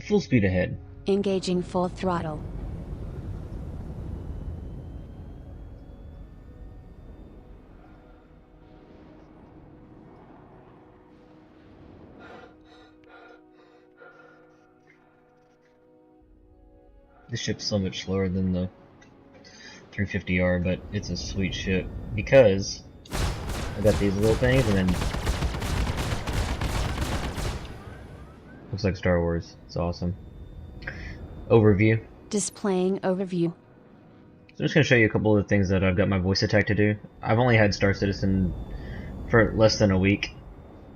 Full speed ahead. Engaging full throttle. This ship's so much slower than the 350R, but it's a sweet ship because I got these little things and then looks like Star Wars. It's awesome. Overview. Displaying overview. So I'm just going to show you a couple of the things that I've got my voice attack to do. I've only had Star Citizen for less than a week,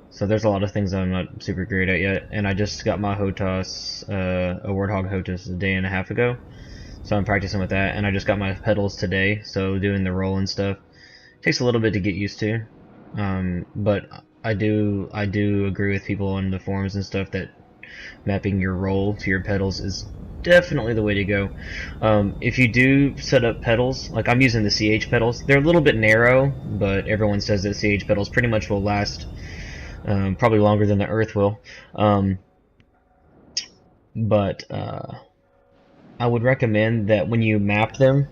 so there's a lot of things that I'm not super great at yet. And I just got my HOTAS, a Warthog HOTAS a day and a half ago, so I'm practicing with that. And I just got my pedals today, so doing the roll and stuff takes a little bit to get used to. But I do agree with people on the forums and stuff that mapping your roll to your pedals is definitely the way to go. If you do set up pedals, like I'm using the CH pedals, they're a little bit narrow, but everyone says that CH pedals pretty much will last probably longer than the Earth will. But I would recommend that when you map them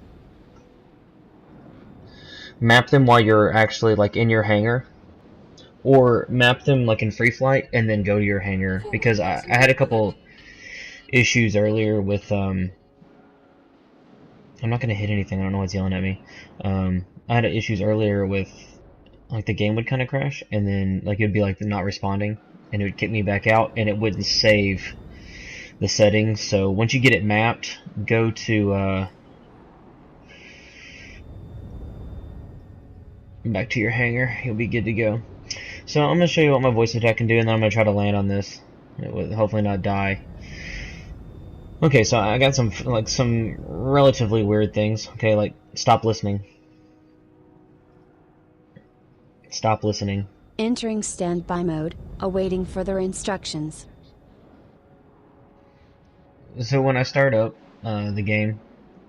while you're actually like in your hangar, or map them like in free flight and then go to your hangar, because I had a couple issues earlier with I'm not gonna hit anything, I don't know what's yelling at me. I had issues earlier with like the game would kind of crash, and then like it'd be like not responding, and it would kick me back out, and it wouldn't save the settings. So once you get it mapped, go to back to your hangar, you'll be good to go. So I'm gonna show you what my voice attack can do, and then I'm gonna try to land on this. It will hopefully not die. Okay, so I got some relatively weird things. Okay, like stop listening. Stop listening. Entering standby mode, awaiting further instructions. So when I start up the game,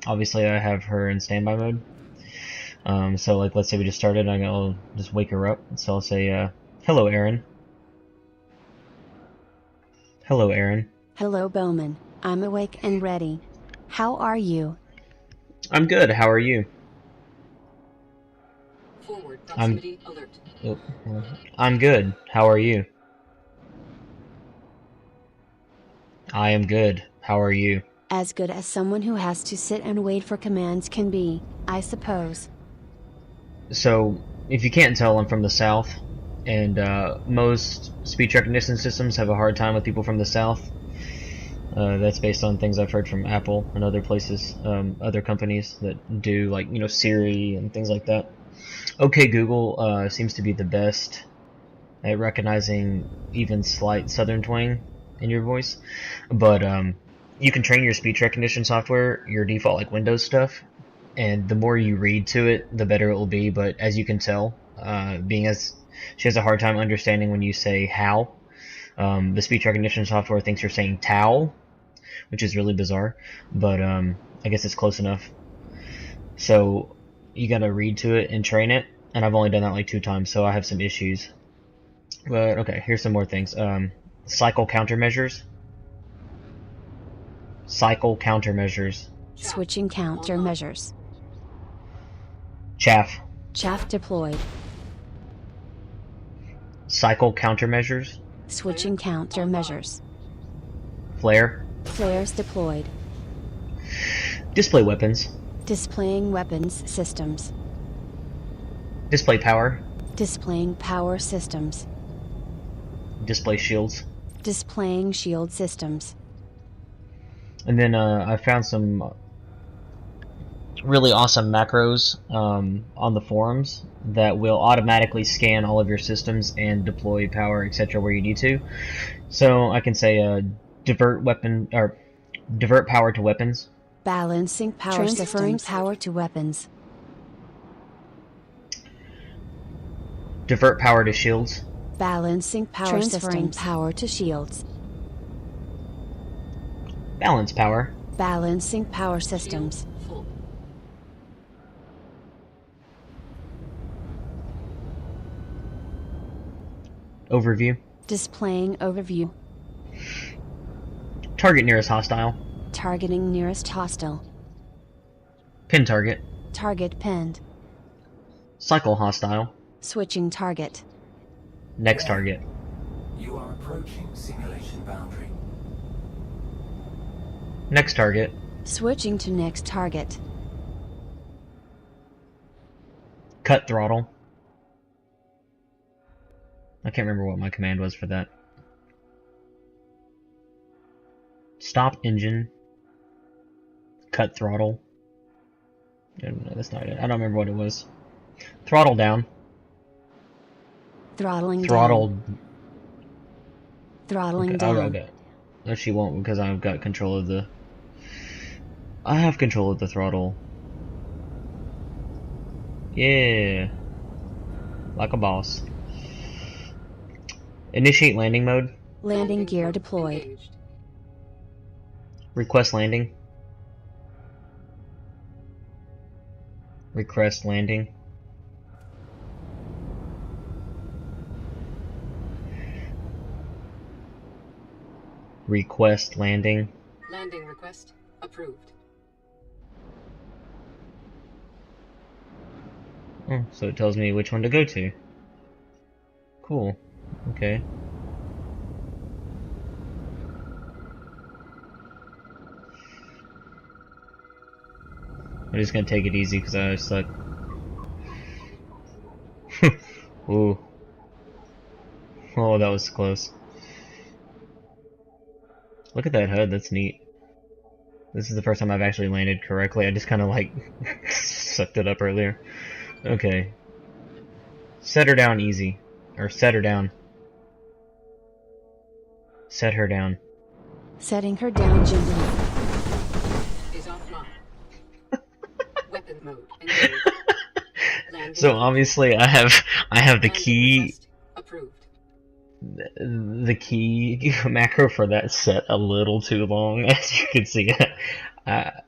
obviously I have her in standby mode. So like let's say we just started, I'll just wake her up. So I'll say, hello Aaron. Hello Aaron. Hello Bowman, I'm awake and ready. How are you? I'm good, how are you? Forward proximity alert. I'm good, how are you? I am good, how are you? As good as someone who has to sit and wait for commands can be, I suppose. So, if you can't tell, I'm from the South, and most speech recognition systems have a hard time with people from the South. That's based on things I've heard from Apple and other places, other companies that do, like, you know, Siri and things like that. OK Google seems to be the best at recognizing even slight Southern twang in your voice, but you can train your speech recognition software, your default like Windows stuff, and the more you read to it, the better it will be. But as you can tell, being as she has a hard time understanding when you say how, the speech recognition software thinks you're saying towel, which is really bizarre, but I guess it's close enough. So you gotta read to it and train it, and I've only done that like 2 times, so I have some issues. But okay, here's some more things. Cycle countermeasures. Cycle countermeasures. Switching countermeasures. Chaff. Chaff deployed. Cycle countermeasures. Switching countermeasures. Flare. Flares deployed. Display weapons. Displaying weapons systems. Display power. Displaying power systems. Display shields. Displaying shield systems. And then I found some really awesome macros on the forums that will automatically scan all of your systems and deploy power, etc., where you need to. So I can say divert power to weapons. Balancing power transferring systems. Power to weapons. Divert power to shields. Balancing power transferring systems. Power to shields. Balance power. Balancing power systems. Overview. Displaying overview. Target nearest hostile. Targeting nearest hostile. Pin target. Target pinned. Cycle hostile. Switching target. Next target. You are approaching simulation boundary. Next target. Switching to next target. Cut throttle. I can't remember what my command was for that. Stop engine. Cut throttle. No, that's not it. I don't remember what it was. Throttle down. Throttling Throttle. down. Throttling Okay, down. okay. No, she won't because I've got control of the. I have control of the throttle. Yeah. Like a boss. Initiate landing mode. Landing gear deployed. Engaged. Request landing. Request landing. Request landing. Landing request approved. Oh, so it tells me which one to go to. Cool. Okay. I'm just gonna take it easy because I suck. Ooh. Oh, that was close. Look at that HUD, that's neat. This is the first time I've actually landed correctly. I just kind of like sucked it up earlier. Okay. Set her down easy. Or set her down. Set her down. Setting her down gently. Is offline. Weapon mode engaged. Landing So obviously I have the landing key request approved. the key macro for that set a little too long, as you can see. I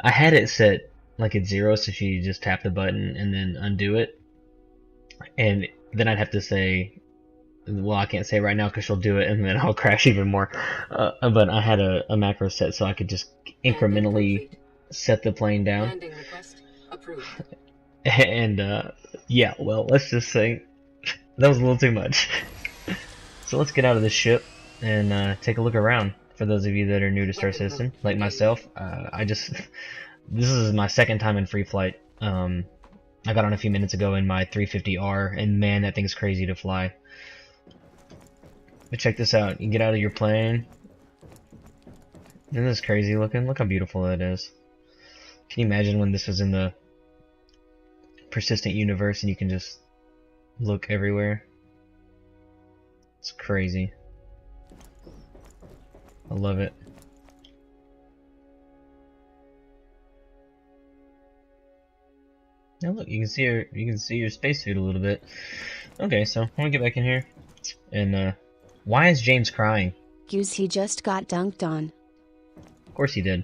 had it set like at 0, so she just tap the button and then undo it, and then I'd have to say, well, I can't say right now because she'll do it and then I'll crash even more. But I had a macro set so I could just incrementally set the plane down. Landing request approved. And yeah, well, let's just say that was a little too much. So let's get out of this ship and take a look around. For those of you that are new to Star Citizen, like myself, this is my second time in free flight. I got on a few minutes ago in my 350R, and man, that thing's crazy to fly. But check this out. You get out of your plane. Isn't this crazy looking? Look how beautiful that is. Can you imagine when this was in the persistent universe and you can just look everywhere? It's crazy. I love it. Now look, you can see your spacesuit a little bit. Okay, so I want to get back in here. And why is James crying? Use he just got dunked on. Of course he did.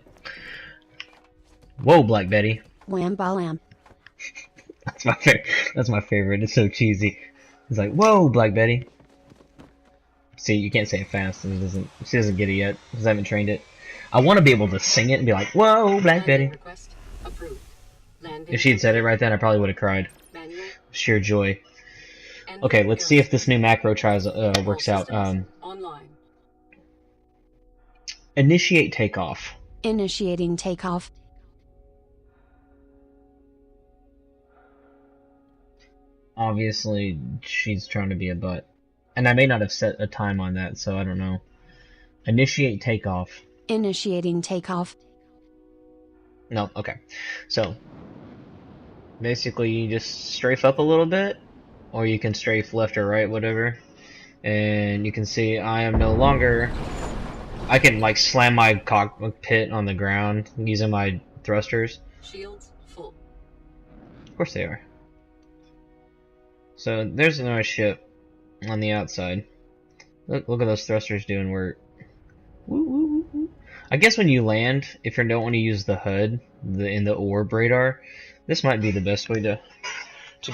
Whoa, Black Betty. Wham balam. That's my favorite. It's so cheesy. It's like, whoa, Black Betty. See, you can't say it fast. She doesn't get it yet because I haven't trained it. I want to be able to sing it and be like, whoa, Black Betty. Request approved. Landing If she had said it right then, I probably would have cried. manual. Sheer joy. End Okay, let's see if this new macro tries All works out. systems online. Initiate takeoff. Initiating takeoff. Obviously, she's trying to be a butt. And I may not have set a time on that, so I don't know. Initiate takeoff. Initiating takeoff. No, okay. So, basically you just strafe up a little bit, or you can strafe left or right, whatever. And you can see I am no longer... I can like slam my cockpit on the ground using my thrusters. Shields full. Of course they are. So there's another ship on the outside. Look at those thrusters doing work. Woo, woo, woo, woo. I guess when you land, if you don't want to use the HUD, in the orb radar, this might be the best way to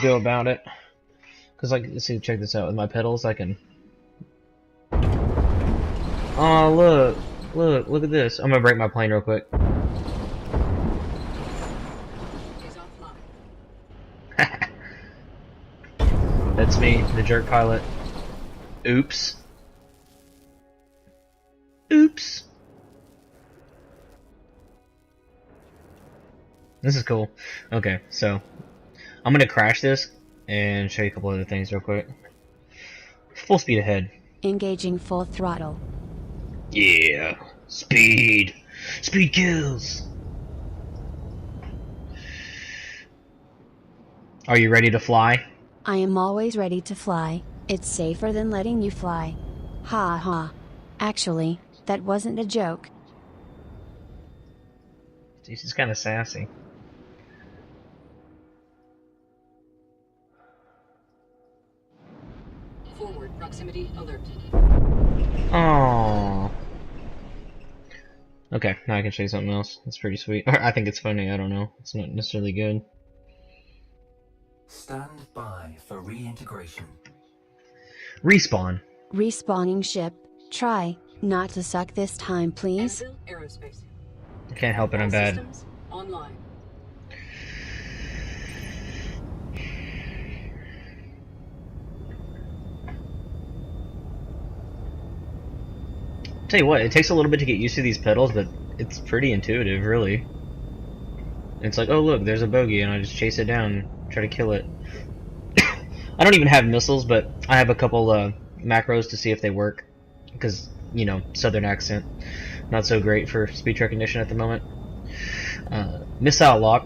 go about it. Cause like, let's see, check this out. With my pedals, I can. Oh look, Look at this. I'm gonna break my plane real quick. Is offline. That's me, the jerk pilot. Oops. Oops. This is cool. Okay, so I'm gonna crash this and show you a couple other things real quick. Full speed ahead. Engaging full throttle. Yeah. Speed. Speed kills. Are you ready to fly? I am always ready to fly. It's safer than letting you fly. Ha ha. Actually, that wasn't a joke. She's kind of sassy. Forward proximity alert. Aww. Okay, now I can show you something else. That's pretty sweet. I think it's funny, I don't know. It's not necessarily good. Stand by for reintegration. Respawn. Respawning ship. Try not to suck this time, please. Anvil Aerospace. I can't help it, I'm All bad. systems online. Tell you what, it takes a little bit to get used to these pedals, but it's pretty intuitive, really. It's like, oh look, there's a bogey, and I just chase it down and try to kill it. I don't even have missiles, but I have a couple macros to see if they work. Because, you know, southern accent. Not so great for speech recognition at the moment. Missile lock.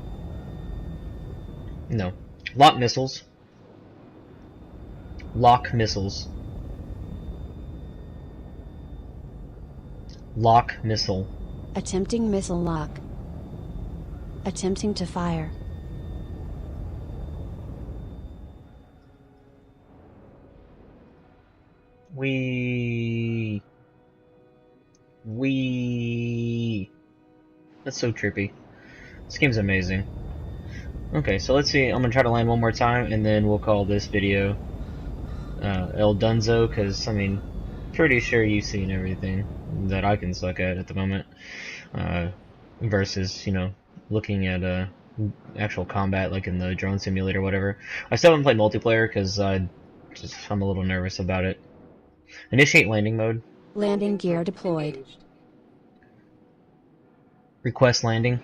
No. Lock missiles. Lock missiles. Lock missile. Attempting missile lock. Attempting to fire. Wee. That's so trippy. This game's amazing. Okay, so let's see. I'm gonna try to land one more time, and then we'll call this video El Dunzo, because I mean, pretty sure you've seen everything that I can suck at the moment. Versus, you know, looking at actual combat, like in the drone simulator or whatever. I still haven't played multiplayer because I'm a little nervous about it. Initiate landing mode. Landing gear deployed. Engaged. Request landing.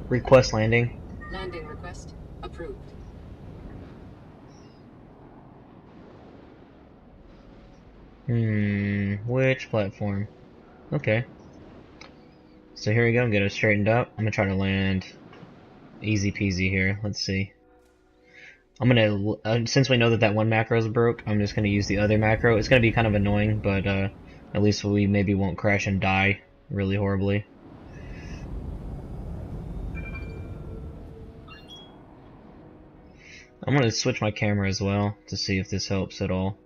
Request landing. Landing request approved. Which platform? Okay. So here we go, get it straightened up. I'm gonna try to land easy peasy here. Let's see. I'm gonna, since we know that one macro is broke, I'm just gonna use the other macro. It's gonna be kind of annoying, but at least we maybe won't crash and die really horribly. I'm gonna switch my camera as well to see if this helps at all.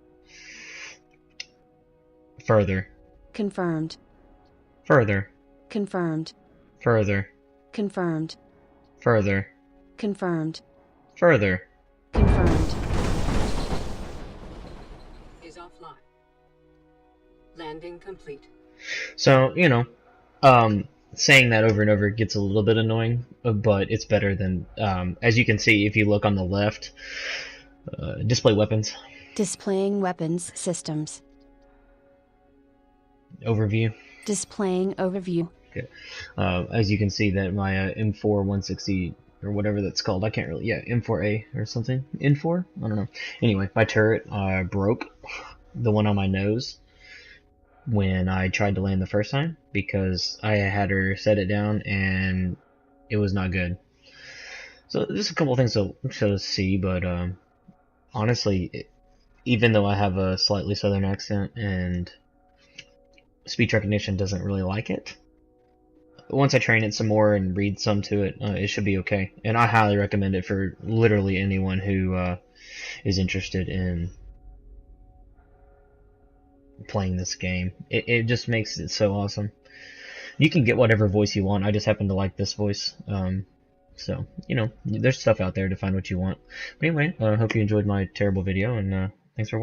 Further. Confirmed. Further. Confirmed. Further. Confirmed. Further. Confirmed. Further. Confirmed. Is offline. Landing complete. So, you know, saying that over and over gets a little bit annoying, but it's better than, as you can see if you look on the left, display weapons. Displaying weapons systems. Overview. Displaying overview. Okay. As you can see that my M4 160 or whatever that's called, I can't really, yeah, M4A or something. N4? I don't know. Anyway, my turret broke, the one on my nose, when I tried to land the first time, because I had her set it down and it was not good. So there's a couple things to see, but honestly, even though I have a slightly southern accent and speech recognition doesn't really like it, once I train it some more and read some to it, it should be okay. And I highly recommend it for literally anyone who is interested in playing this game. It just makes it so awesome. You can get whatever voice you want. I just happen to like this voice. So, you know, there's stuff out there to find what you want. But anyway, I hope you enjoyed my terrible video, and thanks for watching.